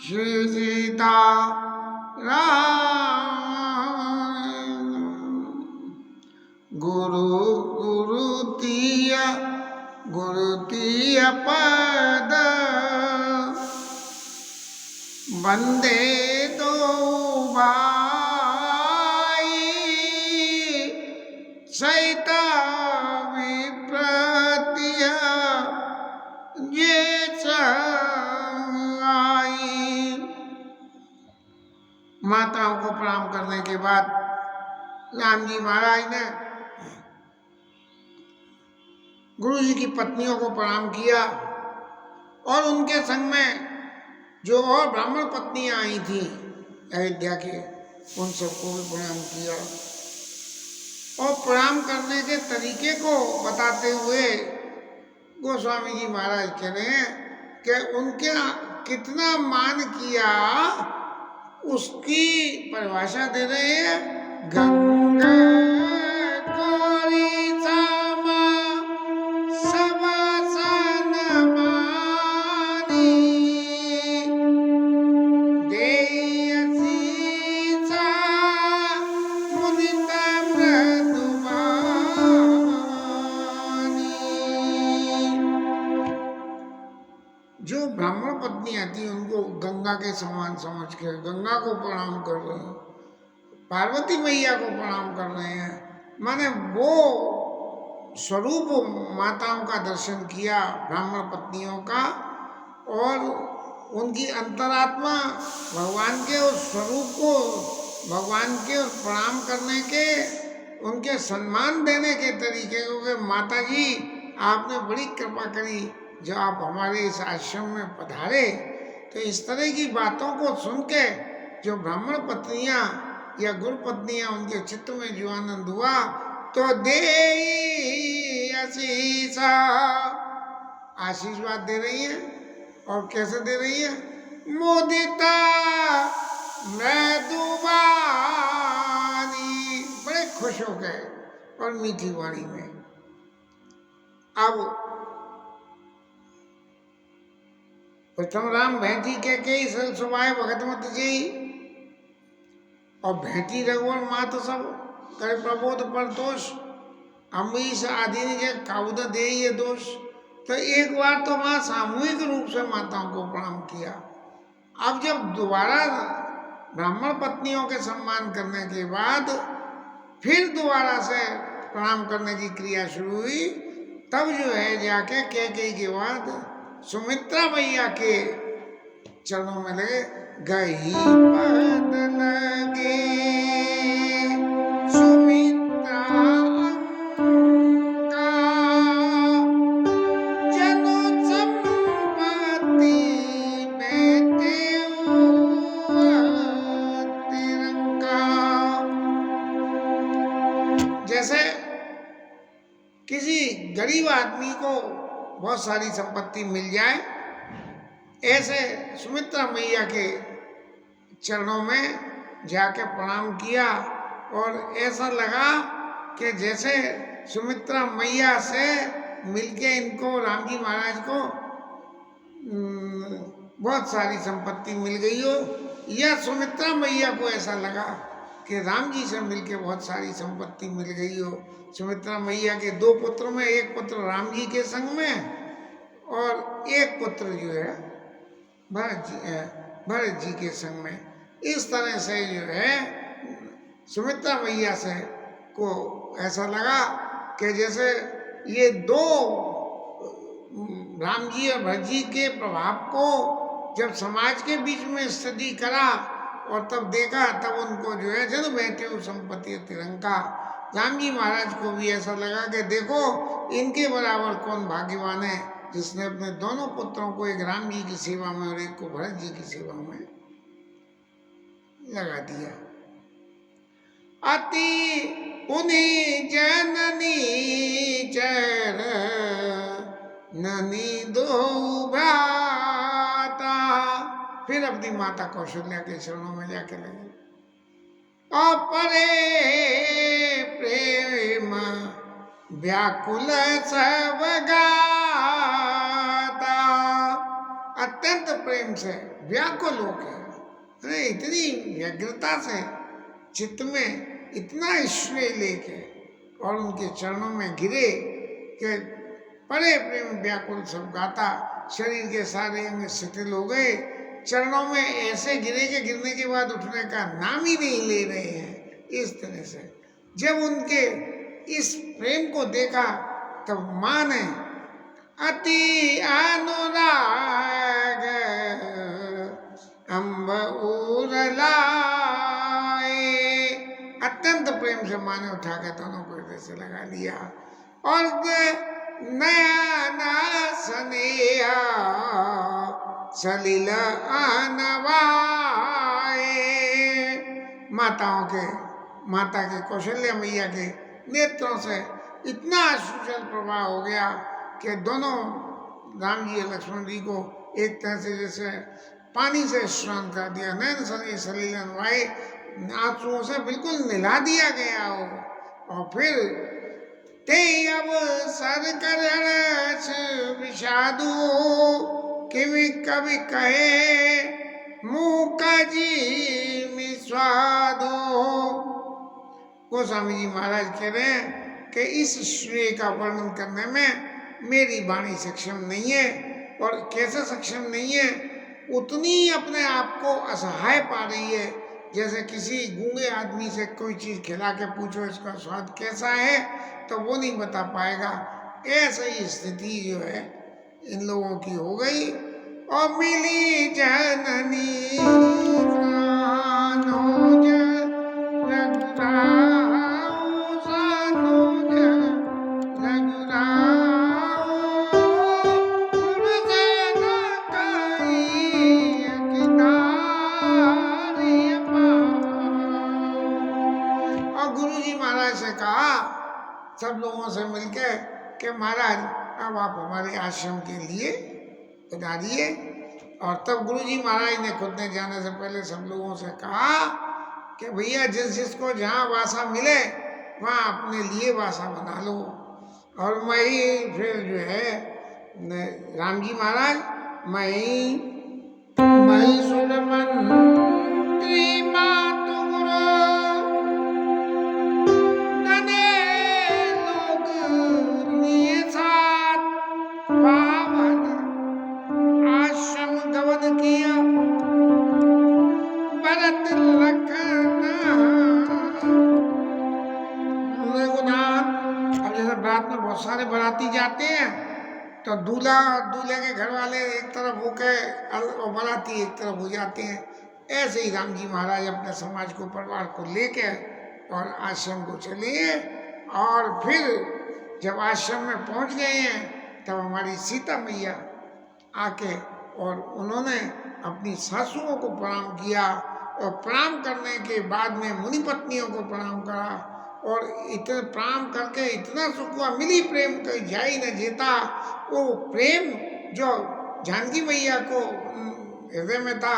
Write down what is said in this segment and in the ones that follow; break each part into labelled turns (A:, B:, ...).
A: श्री सीता राम गुरु गुरु तिया पद वंदे दो भाई सहिता विप्रतिया ये आई। माताओं को प्रणाम करने के बाद राम जी महाराज ने गुरु जी की पत्नियों को प्रणाम किया और उनके संग में जो और ब्राह्मण पत्नियां आई थी अयोध्या के, उन सबको भी प्रणाम किया। और प्रणाम करने के तरीके को बताते हुए गोस्वामी जी महाराज कह रहे हैं कि उनके कितना मान किया उसकी परिभाषा दे रहे हैं। गंगा गौरी सामा सवासन मानी देयसी सा मुदिता मृदुमानी। जो ब्राह्मण पत्नी आती है उनको गंगा के समान समझ के गंगा को प्रणाम कर रहे हैं, पार्वती मैया को प्रणाम कर रहे हैं। माने वो स्वरूप माताओं का दर्शन किया ब्राह्मण पत्नियों का, और उनकी अंतरात्मा भगवान के उस स्वरूप को, भगवान के उस प्रणाम करने के, उनके सम्मान देने के तरीके को कि माता जी आपने बड़ी कृपा करी जो आप हमारे इस आश्रम में पधारे। तो इस तरह की बातों को सुन के जो ब्राह्मण पत्नियां या गुरु पत्नियां, उनके चित्त में जो आनंद हुआ तो आशीषा आशीर्वाद दे रही है। और कैसे दे रही है? मोदिता मृदुवानी, बड़े खुश हो गए और मीठी वाणी में। अब प्रथम राम भेंटी के सुभाए भगत मत जी, और भेंटी रघुवर मात सब करे प्रबोध पर दोष अम्बरीश आदि ने जो काउद दे ये दोष। तो एक बार तो वहां सामूहिक रूप से माताओं को प्रणाम किया। अब जब दोबारा ब्राह्मण पत्नियों के सम्मान करने के बाद फिर दोबारा से प्रणाम करने की क्रिया शुरू हुई, तब जो है जाके कैकेयी के बाद सुमित्रा मैया के चरणों में लगे। गई पद लगे सुमित्रा अंका जनु संपत्ति में तिरंगा। जैसे किसी गरीब आदमी को बहुत सारी संपत्ति मिल जाए, ऐसे सुमित्रा मैया के चरणों में जाके प्रणाम किया। और ऐसा लगा कि जैसे सुमित्रा मैया से मिलके इनको, राम जी महाराज को बहुत सारी संपत्ति मिल गई हो, या सुमित्रा मैया को ऐसा लगा कि राम जी से मिलके बहुत सारी संपत्ति मिल गई हो। सुमित्रा मैया के दो पुत्र में एक पुत्र राम जी के संग में और एक पुत्र जो है भरत जी के संग में। इस तरह से जो है सुमित्रा मैया से को ऐसा लगा कि जैसे ये दो राम जी और भरत जी के प्रभाव को जब समाज के बीच में स्टडी करा और तब देखा, तब उनको जो है जन बैठे हो संपत्ति तिरंगा। राम जी महाराज को भी ऐसा लगा कि देखो इनके बराबर कौन भाग्यवान है जिसने अपने दोनों पुत्रों को, एक राम जी की सेवा में और एक को भरत जी की सेवा में लगा दिया। अति उन्हीं जननी चरणनी दो भ्राता। फिर अपनी माता कौशल्या के चरणों में जाके लगे। अपरे प्रेम व्याकुल सब गाता। अत्यंत प्रेम से व्याकुल होकर, अरे इतनी व्यग्रता से चित्त में इतना स्नेह लेके और उनके चरणों में गिरे कि बड़े प्रेम व्याकुल सब गाता, शरीर के सारे अंग शिथिल हो गए, चरणों में ऐसे गिरे के गिरने के बाद उठने का नाम ही नहीं ले रहे हैं। इस तरह से जब उनके इस प्रेम को देखा तब माँ ने अति अनुराग अम्ब उरलाए, अत्यंत प्रेम से माँ ने उठा के दोनों को हृदय से लगा लिया और नया स्नेहा सलिल आनवाए, माता के कौशल्या मैया के नेत्रों से इतना सुजल प्रवाह हो गया कि दोनों राम जी और लक्ष्मण जी को एक तरह से जैसे पानी से स्नान कर दिया, नैन सनी सलीलन वाए, आंसुओं से बिल्कुल निला दिया गया हो। और फिर ते अब सर कर विषादु किमि कवि कहे मुँह का जी में स्वादो। गोस्वामी जी महाराज कह रहे हैं कि इस श्रेय का वर्णन करने में मेरी वाणी सक्षम नहीं है। और कैसे सक्षम नहीं है, उतनी अपने आप को असहाय पा रही है जैसे किसी गूंगे आदमी से कोई चीज खिला के पूछो इसका स्वाद कैसा है तो वो नहीं बता पाएगा। ऐसे ही स्थिति जो है इन लोगों की हो गई। और मिली जननी सब लोगों से मिलके कि महाराज अब आप हमारे आश्रम के लिए पधारिए। और तब गुरुजी महाराज ने खुद ने जाने से पहले सब लोगों से कहा कि भैया जिस जिसको जहाँ वासा मिले वहाँ अपने लिए वासा बना लो। और मैं फिर जो है राम जी महाराज मैं सुरमंत्री मातु गुरु सारे बराती जाते हैं तो दूल्हा और दूल्हे के घर वाले एक तरफ होके और बराती एक तरफ हो जाते हैं। ऐसे ही राम जी महाराज अपने समाज को परिवार को लेके और आश्रम को चले गए। और फिर जब आश्रम में पहुंच गए हैं तब हमारी सीता मैया आके और उन्होंने अपनी सासुओं को प्रणाम किया और प्रणाम करने के बाद में मुनि पत्नियों को प्रणाम करा। और इतने प्रणाम करके इतना सुख हुआ, मिली प्रेम कहीं जाई न जेता। वो प्रेम जो जानकी मैया को हृदय में था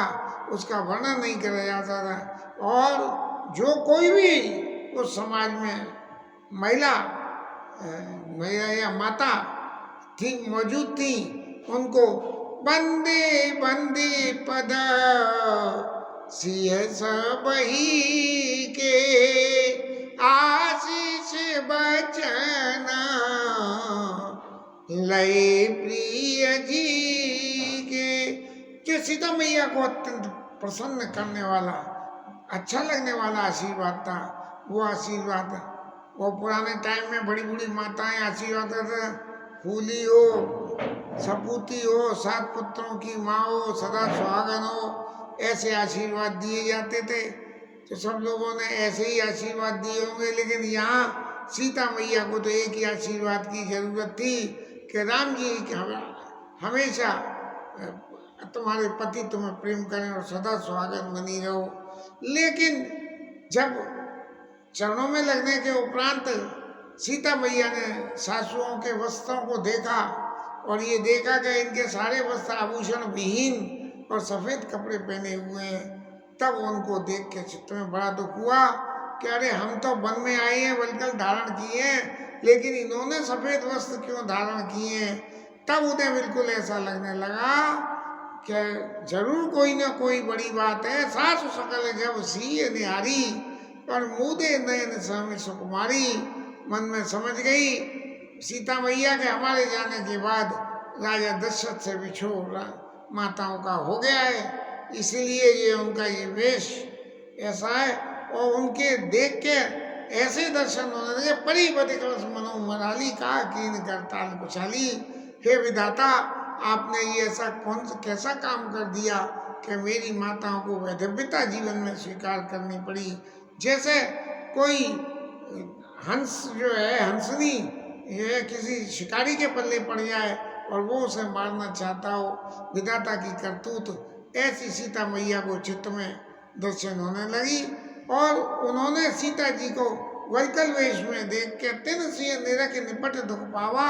A: उसका वर्णन नहीं करा जाता था। और जो कोई भी उस समाज में महिला या माता थी मौजूद थी उनको बंदे बंदे पद सिय सबही के आशीष बचन लय प्रिय जी के। जो सीता मैया को अत्यंत प्रसन्न करने वाला अच्छा लगने वाला आशीर्वाद था वो आशीर्वाद वो पुराने टाइम में बड़ी बड़ी माताएं आशीर्वाद करते, फूली हो सपूती हो 7 पुत्रों की माँ हो सदा सुहागन हो, ऐसे आशीर्वाद दिए जाते थे। तो सब लोगों ने ऐसे ही आशीर्वाद दिए होंगे। लेकिन यहाँ सीता मैया को तो एक ही आशीर्वाद की जरूरत थी कि राम जी हमेशा तुम्हारे पति तुम्हें प्रेम करें और सदा सुहागन बनी रहो। लेकिन जब चरणों में लगने के उपरांत सीता मैया ने सासुओं के वस्त्रों को देखा और ये देखा कि इनके सारे वस्त्र आभूषण विहीन और सफ़ेद कपड़े पहने हुए हैं। तब उनको देख के चित्त में बड़ा दुख हुआ कि अरे हम तो वन में आए हैं वलकल धारण किए हैं लेकिन इन्होंने सफ़ेद वस्त्र क्यों धारण किए हैं। तब उन्हें बिल्कुल ऐसा लगने लगा कि जरूर कोई ना कोई बड़ी बात है। सासु सकल जब सीए निहारी, पर मूदे नयन स्वामी सुकुमारी। मन में समझ गई सीता मैया के हमारे जाने के बाद राजा दशरथ से बिछोड़ माताओं का हो गया है, इसलिए ये उनका ये वेश ऐसा है। और उनके देख के ऐसे दर्शन होने लगे। परी बदि कलश मनो मराली, कहा कीन करताल कुशाली। हे विधाता, आपने ये ऐसा कौन कैसा काम कर दिया कि मेरी माताओं को वैधव्यता जीवन में स्वीकार करनी पड़ी। जैसे कोई हंस जो है, हंसनी ये किसी शिकारी के पल्ले पड़ जाए और वो उसे मारना चाहता हो, विधाता की करतूत ऐसी सीता मैया को चित्त में दर्शन होने लगी। और उन्होंने सीता जी को वैकल वेश में देख के तिन सिंह निरख निपट दुख पावा,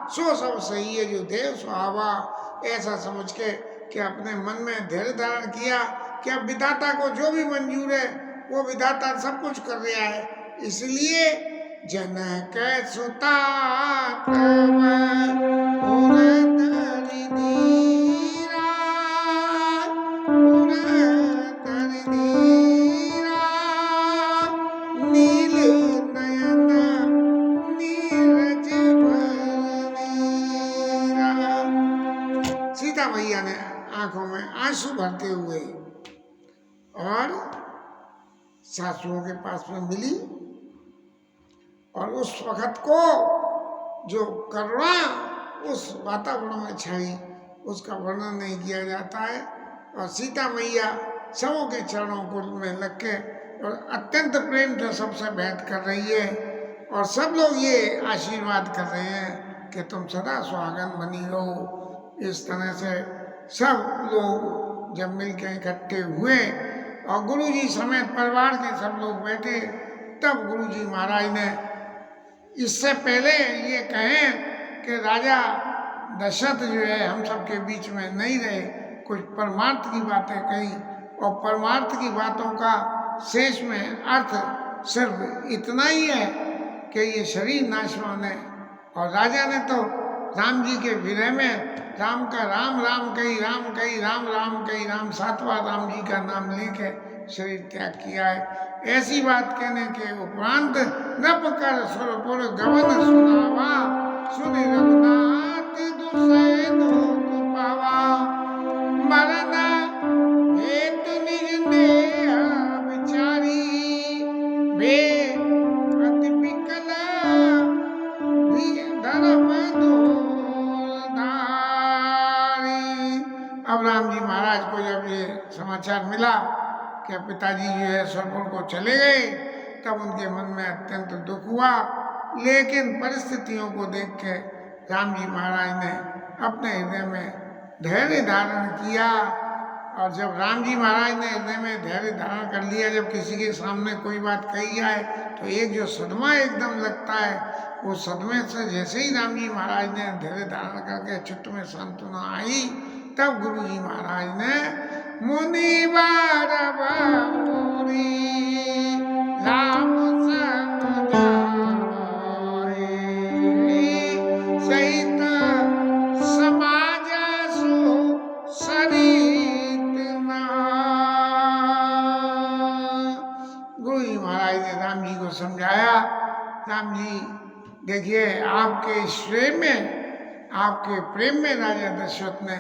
A: सो सब सही है जो देव सुहावा। ऐसा समझ के कि अपने मन में धैर्य धारण किया कि अब विधाता को जो भी मंजूर है वो विधाता सब कुछ कर रहा है। इसलिए जनक सुता सीता मैया ने आंखों में आंसू भरते हुए और सासुओं के पास में मिली। और उस वक्त को जो करुणा उस वातावरण में छाई उसका वर्णन नहीं किया जाता है। और सीता मैया सबों के चरणों को में लग के और अत्यंत प्रेम से सबसे भेंट कर रही है। और सब लोग ये आशीर्वाद कर रहे हैं कि तुम सदा सुहागन बनी रहो। इस तरह से सब लोग जब मिलकर इकट्ठे हुए और गुरुजी समेत परिवार के सब लोग बैठे, तब गुरुजी महाराज ने इससे पहले ये कहें कि राजा दशरथ जो है हम सब के बीच में नहीं रहे, कुछ परमार्थ की बातें कही। और परमार्थ की बातों का शेष में अर्थ सिर्फ इतना ही है कि ये शरीर नाशवान है। और राजा ने तो राम जी के विरह में राम का राम राम कही, राम कही, राम राम कही, राम सातवां राम जी का नाम लेके शरीर त्याग किया है। ऐसी बात कहने के उपरांत नभ कर सुरपुर गवन सुनावा, सुनि रघुनाथ दुसै दुख पावा। मरण हेतु निज नेह विचारी, वे अति विकल धर्म अब राम जी महाराज को जब ये समाचार मिला कि पिताजी जो है स्वर्गपुर को चले गए, तब उनके मन में अत्यंत दुख हुआ। लेकिन परिस्थितियों को देख के राम जी महाराज ने अपने हृदय में धैर्य धारण किया। और जब राम जी महाराज ने हृदय में धैर्य धारण कर लिया, जब किसी के सामने कोई बात कही जाए तो एक जो सदमा एकदम लगता है, वो सदमे से जैसे ही राम जी महाराज ने धैर्य धारण करके चित्त में सांत्वना आई, तब गुरु जी महाराज ने मुनिवार बाबूरी राम सहित समाज सो सरित। गुरु जी महाराज ने राम जी को समझाया, राम जी देखिए आपके श्रेय में, आपके प्रेम में राजा दशरथ ने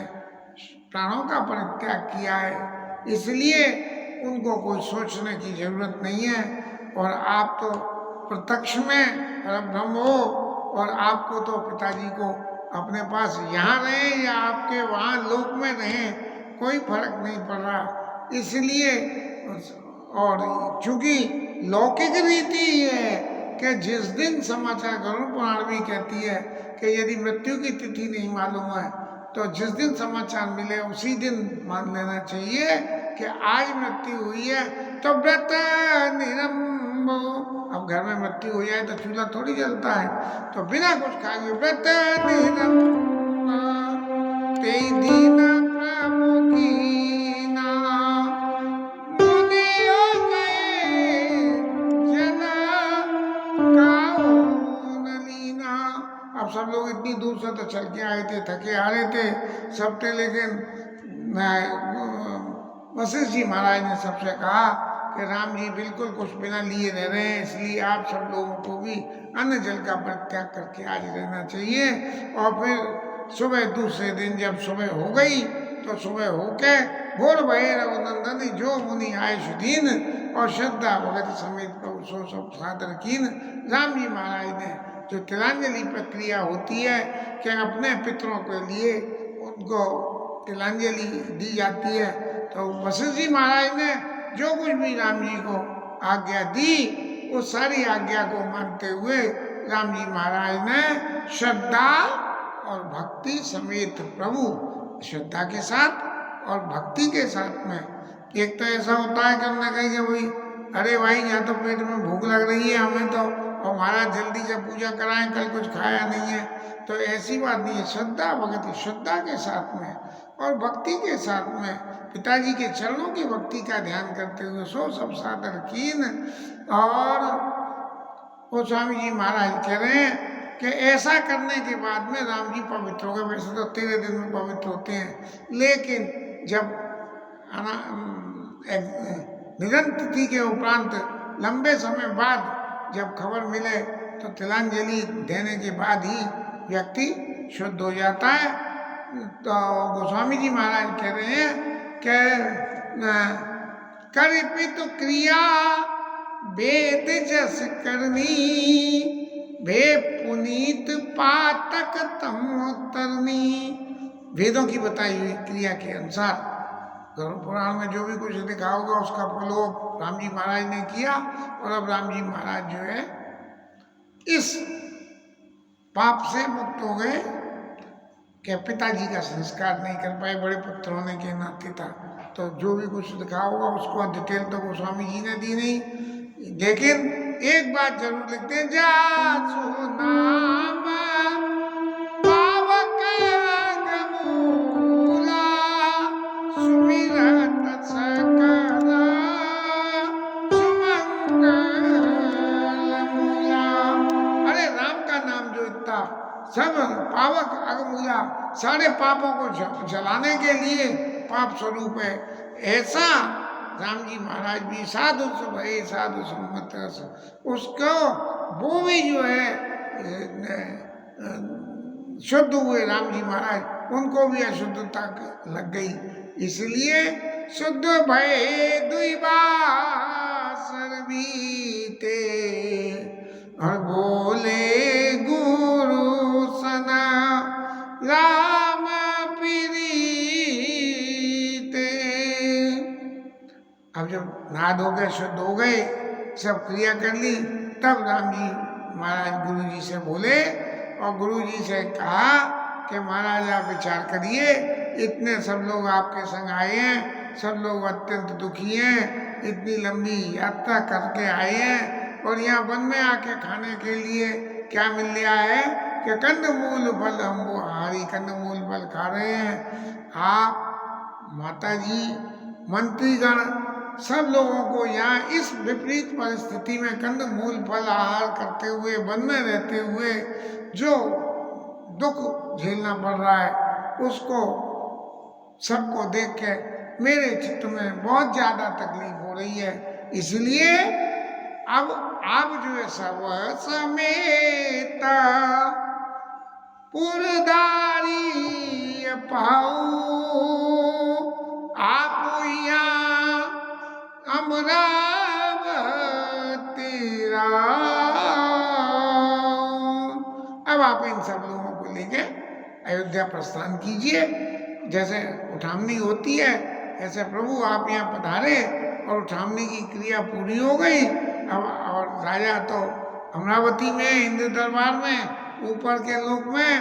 A: प्राणों का परित्याग किया है, इसलिए उनको कोई सोचने की जरूरत नहीं है। और आप तो प्रत्यक्ष में परब्रह्म हो, और आपको तो पिताजी को अपने पास यहाँ रहे या आपके वहाँ लोक में रहे कोई फर्क नहीं पड़ रहा। इसलिए और चूंकि लौकिक रीति ये है कि जिस दिन समाचार, गरुड़ पुराण भी कहती है कि यदि मृत्यु की तिथि नहीं मालूम है तो जिस दिन समाचार मिले उसी दिन मान लेना चाहिए कि आज मृत्यु हुई है तो व्रत निरंब। अब घर में मृत्यु हो जाए तो चूल्हा थोड़ी जलता है, तो बिना कुछ खाए व्रत निरंब ते दीना प्रभु की ना मुनियो गए जना काओ नलीना। अब सब लोग इतनी दूर से तो चल के आए थे, थके आ रहे थे सब थे, लेकिन वशिष्ठ जी महाराज ने सबसे कहा कि राम जी बिल्कुल कुछ बिना लिए रह रहे हैं, इसलिए आप सब लोगों को भी अन्न जल का परित्याग करके आज रहना चाहिए। और फिर सुबह दूसरे दिन जब सुबह हो गई तो सुबह होके भोर भये रघुनंदन जो मुनि आए सुदीन, और श्रद्धा भगत समेत प्रभु सो सब सादर कीन। राम जी महाराज ने जो तिलांजलि प्रक्रिया होती है कि अपने पितरों के लिए उनको तिलांजलि दी जाती है, तो वशिष्ठ जी महाराज ने जो कुछ भी राम जी को आज्ञा दी उस सारी आज्ञा को मानते हुए राम जी महाराज ने श्रद्धा और भक्ति समेत प्रभु, श्रद्धा के साथ और भक्ति के साथ में, एक तो ऐसा होता है कि हमने कही कि भाई अरे भाई यहाँ तो पेट में भूख लग रही है हमें तो, और महाराज जल्दी से पूजा कराएं, कल कुछ खाया नहीं है, तो ऐसी बात नहीं है। श्रद्धा भक्ति, श्रद्धा के साथ में और भक्ति के साथ में पिताजी के चरणों की भक्ति का ध्यान करते हुए सो सब सादर कीन। और वो स्वामी जी महाराज कह रहे हैं कि ऐसा करने के बाद में राम जी पवित्र हो गए। वैसे तो 13 दिन में पवित्र होते हैं, लेकिन जब निधन तिथि के उपरांत लंबे समय बाद जब खबर मिले तो तिलांजलि देने के बाद ही व्यक्ति शुद्ध हो जाता है। तो गोस्वामी जी महाराज कह रहे हैं कि करिपित क्रिया वेद जस करनी, भे पुनीत पातक तम तरनी। वेदों की बताई हुई क्रिया के अनुसार गरुड़ पुराण में जो भी कुछ लिखा होगा उसका प्रलोभ राम जी महाराज ने किया, और अब राम जी महाराज जो है इस पाप से मुक्त हो गए कि पिताजी का संस्कार नहीं कर पाए, बड़े पुत्र होने के नाते था। तो जो भी कुछ लिखा होगा उसको डिटेल तो गोस्वामी जी ने दी नहीं, लेकिन एक बात जरूर लिखते हैं, जासु नाम पावक अग्रमूला, सुमिरत सकल सुमंगल मूला। अरे राम का नाम जो इतना सब पावक अग्रमूला, सारे पापों को जलाने के लिए पाप स्वरूप है, ऐसा राम जी महाराज भी साधु भय साधु सम्मत उसको वो भी जो है शुद्ध हुए राम जी महाराज, उनको भी अशुद्धता लग गई, इसलिए शुद्ध भय दुईबासर बीते, और बोले गुरु सना राम प्रीते। अब जब नहा धो गए, शुद्ध हो गए, सब क्रिया कर ली, तब राम जी महाराज गुरु जी से बोले और गुरु जी से कहा कि महाराज आप विचार करिए, इतने सब लोग आपके संग आए हैं, सब लोग अत्यंत दुखी हैं, इतनी लंबी यात्रा करके आए हैं, और यहाँ वन में आके खाने के लिए क्या मिल रहा है कि कंदमूल फल, हम वो आहारी कंदमूल फल खा रहे हैं। आप माता जी मंत्रीगण सब लोगों को यहाँ इस विपरीत परिस्थिति में कंदमूल फल आहार करते हुए, वन में रहते हुए जो दुख झेलना पड़ रहा है, उसको सबको देख के मेरे चित्त में बहुत ज़्यादा तकलीफ हो रही है। इसलिए अब आप जो है सब समेत पुरदारी पाऊ, आप यहाँ अमरावती अब आप इन सब लोगों को लेके अयोध्या प्रस्थान कीजिए। जैसे उठामनी होती है ऐसे प्रभु आप यहाँ पधारे और उठामनी की क्रिया पूरी हो गई। अब और राजा तो अमरावती में, इंद्र दरबार में, ऊपर के लोक में,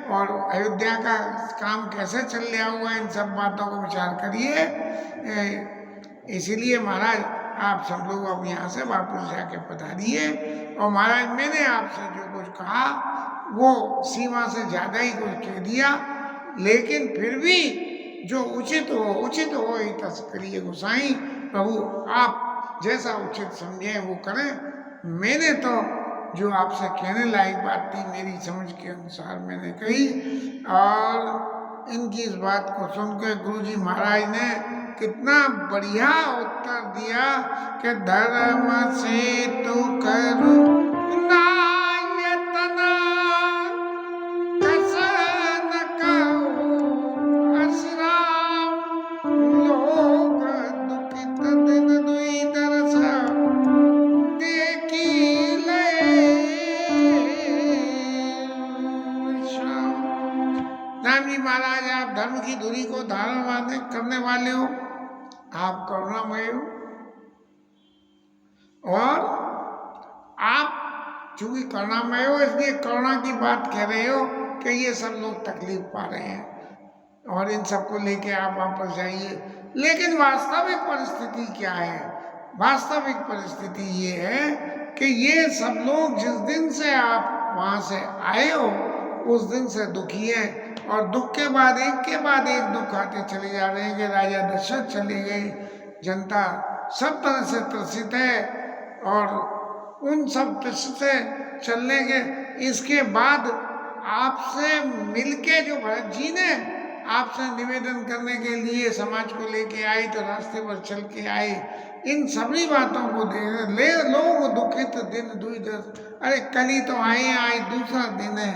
A: और अयोध्या का काम कैसे चल रहा हुआ, इन सब बातों को विचार करिए। इसीलिए महाराज आप सब लोग अब यहाँ से वापस जाके पधारिए। और महाराज मैंने आपसे जो कुछ कहा वो सीमा से ज़्यादा ही कुछ कह दिया, लेकिन फिर भी जो उचित हो ही तस करिए गोसाई। प्रभु आप जैसा उचित समझे वो करें। मैंने तो जो आपसे कहने लायक बात थी मेरी समझ के अनुसार मैंने कही, और इनकी इस बात को सुनकर गुरु जी महाराज ने कितना बढ़िया उत्तर दिया कि धर्म से तू करू नायतना कसन कहूँ असराम लोग दुखित दिन दुई दरस देखी ले श्याम। राम जी महाराज, आप धर्म की धुरी को धारण करने वाले हो, आप करुणामय हो, और आप चूंकि करुणामय हो इसलिए करुणा की बात कह रहे हो कि ये सब लोग तकलीफ पा रहे हैं और इन सबको लेके आप वापस जाइए। लेकिन वास्तविक परिस्थिति क्या है? वास्तविक परिस्थिति ये है कि ये सब लोग जिस दिन से आप वहां से आए हो उस दिन से दुखी है, और दुख के बाद एक दुख आते चले जा रहे हैं कि राजा दशरथ चले गए, जनता सब तरह से त्रसित है, और उन सब त्रसित से चलने के इसके बाद आपसे मिलके जो भरत जी ने आपसे निवेदन करने के लिए समाज को लेके आए, तो रास्ते पर चल के आए, इन सभी बातों को ले लोग दुखित दिन दुई दस, अरे कल ही तो आए, आज दूसरा दिन है,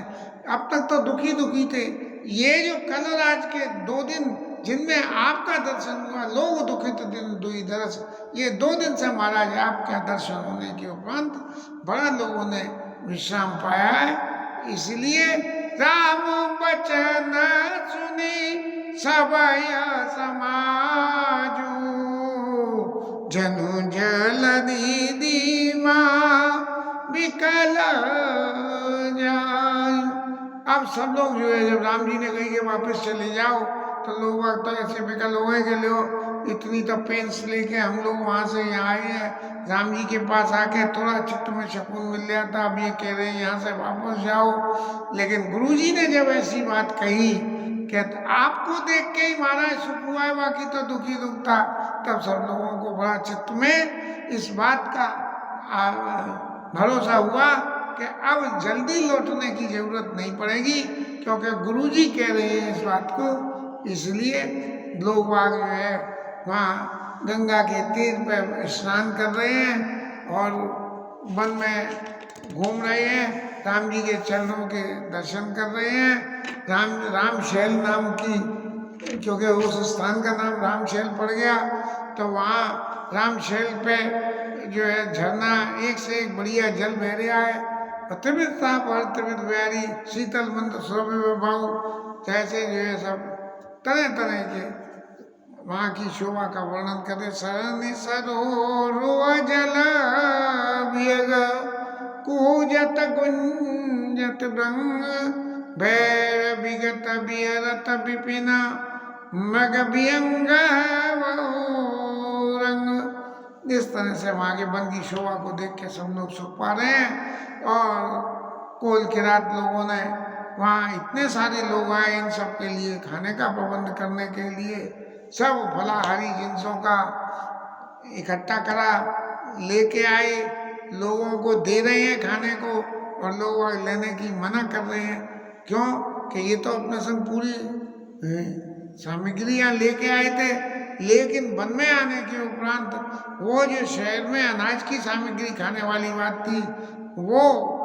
A: अब तक तो दुखी दुखी थे। ये जो कल और आज के 2 दिन जिनमें आपका दर्शन हुआ, लोग दुखित दिन दुई दरस, ये 2 दिन से महाराज आपका दर्शन होने के उपरांत बड़ा लोगों ने विश्राम पाया है। इसलिए राम बचन सुनी सबय समाजू, जनु जल दीदी माँ विकल जाय। अब सब लोग जो है, जब राम जी ने कही कि वापस चले जाओ, तो लोग तो ऐसे विकल हो गए कि लो इतनी तो पेंस लेके हम लोग वहाँ से यहाँ आए हैं, राम जी के पास आके थोड़ा चित्त में सुकून मिल जाता, अब ये कह रहे हैं यहाँ से वापस जाओ। लेकिन गुरु जी ने जब ऐसी बात कही कि आपको देख के ही महाराज सुख हुआ है, बाकी तो दुखी दुख था, तब सब लोगों को बड़ा चित्त में इस बात का भरोसा हुआ कि अब जल्दी लौटने की जरूरत नहीं पड़ेगी, क्योंकि गुरुजी कह रहे हैं इस बात को। इसलिए लोग आगे जो है वहाँ गंगा के तीर पे स्नान कर रहे हैं और वन में घूम रहे हैं, राम जी के चरणों के दर्शन कर रहे हैं। रामशैल नाम की, क्योंकि उस स्थान का नाम रामशैल पड़ गया, तो वहाँ रामशैल पे जो है झरना एक से एक बढ़िया जल बह रहा है, त्रिविध ताप और त्रिविध ब्यारी शीतल मंद शोभे भाव, जैसे जो है सब तरह तरह के वहाँ की शोभा का वर्णन करे। सरनि सरोवर जल वियग कूजत गुंजत भृंग, भैर विगत बियरत विपिन मग वियंग रंग। इस तरह से वहाँ के वन की शोभा को देख के सब लोग सुख पा रहे हैं। और कोल की रात लोगों ने वहाँ इतने सारे लोग आए, इन सब के लिए खाने का प्रबंध करने के लिए सब फलाहारी जिनसों का इकट्ठा करा, लेके आए, लोगों को दे रहे हैं खाने को, और लोग लेने की मना कर रहे हैं। क्यों? कि ये तो अपने संग पूरी सामग्रियाँ लेके आए थे, लेकिन वन में आने के उपरांत वो जो शहर में अनाज की सामग्री खाने वाली बात थी वो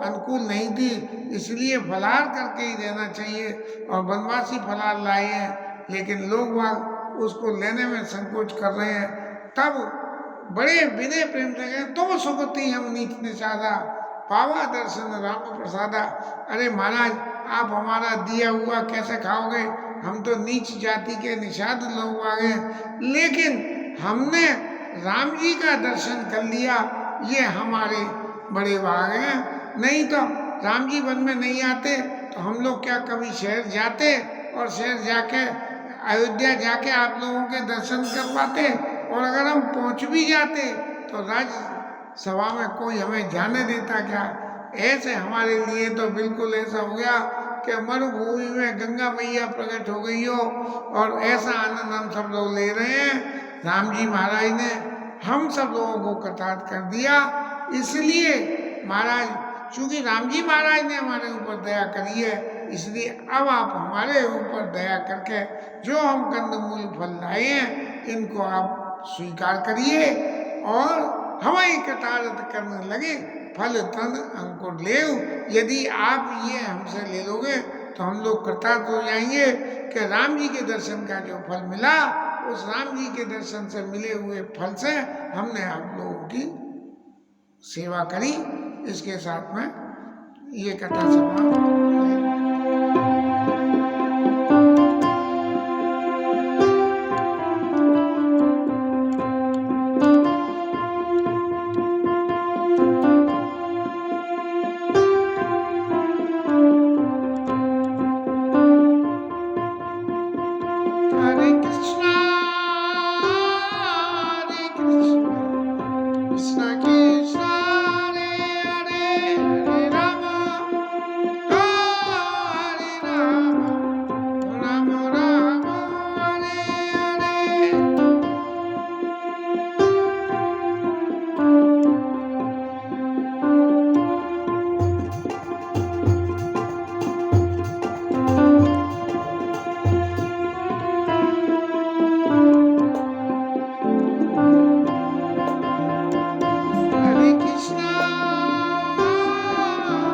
A: अनुकूल नहीं थी, इसलिए फलाहार करके ही देना चाहिए, और वनवासी फलाहार लाए हैं, लेकिन लोग वहाँ उसको लेने में संकोच कर रहे हैं। तब बड़े विनय प्रेम से गए, तो सुगति हम नीच निषादा पावा दर्शन राम प्रसादा। अरे महाराज, आप हमारा दिया हुआ कैसे खाओगे? हम तो नीच जाति के निषाद लोग आ गए, लेकिन हमने राम जी का दर्शन कर लिया, ये हमारे बड़े भाग हैं। नहीं तो राम जी वन में नहीं आते तो हम लोग क्या कभी शहर जाते, और शहर जाके अयोध्या जाके आप लोगों के दर्शन कर पाते, और अगर हम पहुंच भी जाते तो राज्यसभा में कोई हमें जाने देता क्या? ऐसे हमारे लिए तो बिल्कुल ऐसा हो गया कि मरुभूमि में गंगा मैया प्रकट हो गई हो, और ऐसा आनंद हम सब लोग ले रहे हैं। राम जी महाराज ने हम सब लोगों को कृतार्थ कर दिया। इसलिए महाराज, चूंकि राम जी महाराज ने हमारे ऊपर दया करी है, इसलिए अब आप हमारे ऊपर दया करके जो हम कंदमूल फल लाए हैं इनको आप स्वीकार करिए और हमारी कृतार्थ करने लगे। फल तन अंकुर लेव, यदि आप ये हमसे ले लोगे तो हम लोग कृतार्थ हो जाएंगे कि राम जी के दर्शन का जो फल मिला उस राम जी के दर्शन से मिले हुए फल से हमने आप लोगों की सेवा करी। इसके साथ में ये कथा समाप्त। हरे कृष्णा कृष्णा कृष्णा हरे हरे, हरे राम हरे राम, राम राम हरे हरे। हरे कृष्णा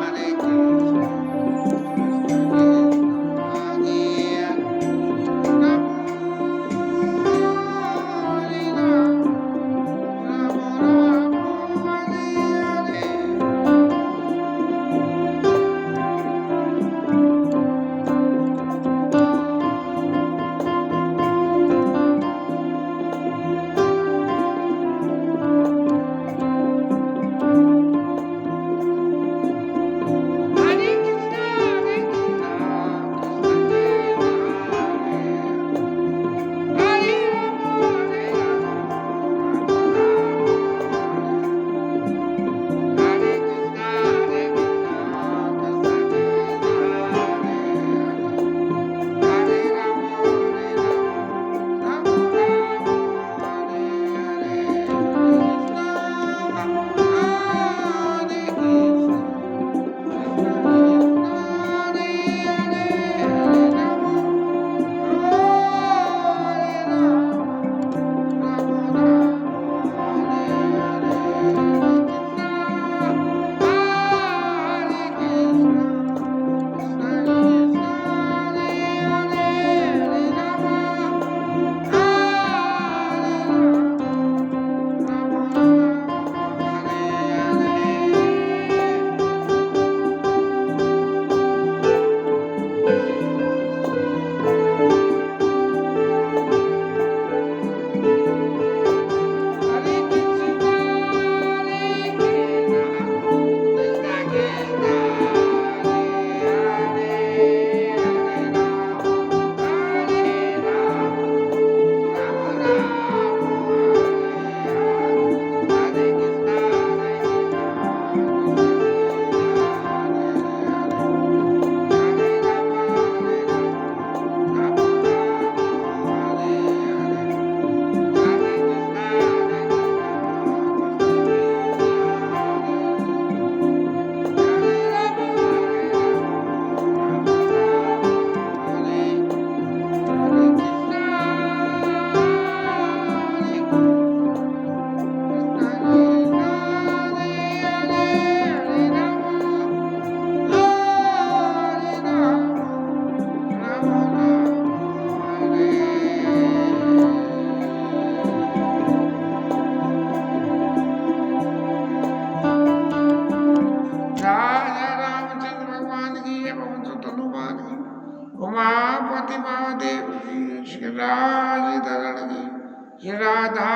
A: हरे कृष्णा, हरे राम, राम राम हरे हरे। हरे कृष्णा कृष्णा कृष्णा हरे हरे, हरे कृष्णा कृष्णा कृष्णा हरे राम, राम राम हरे हरे। हरे कृष्णा हरे हरे, हरे राम हरे राम, राम राम हरे हरे। हरे कृष्णा कृष्णा कृष्णा हरे हरे, हरे राम हरे राम, राम राम हरे हरे। हरे कृष्णा कृष्णा कृष्णा हरे हरे, हरे राम राम राम हरे हरे। हरे कृष्णा कृष्णा कृष्णा हरे राम, राम राम हरे हरे। हरे कृष्णा राजा रामचंद्र भगवान की जय, पवन सुत हनुमान की, उमापति महादेव की, श्री राज धरण की, श्री राधा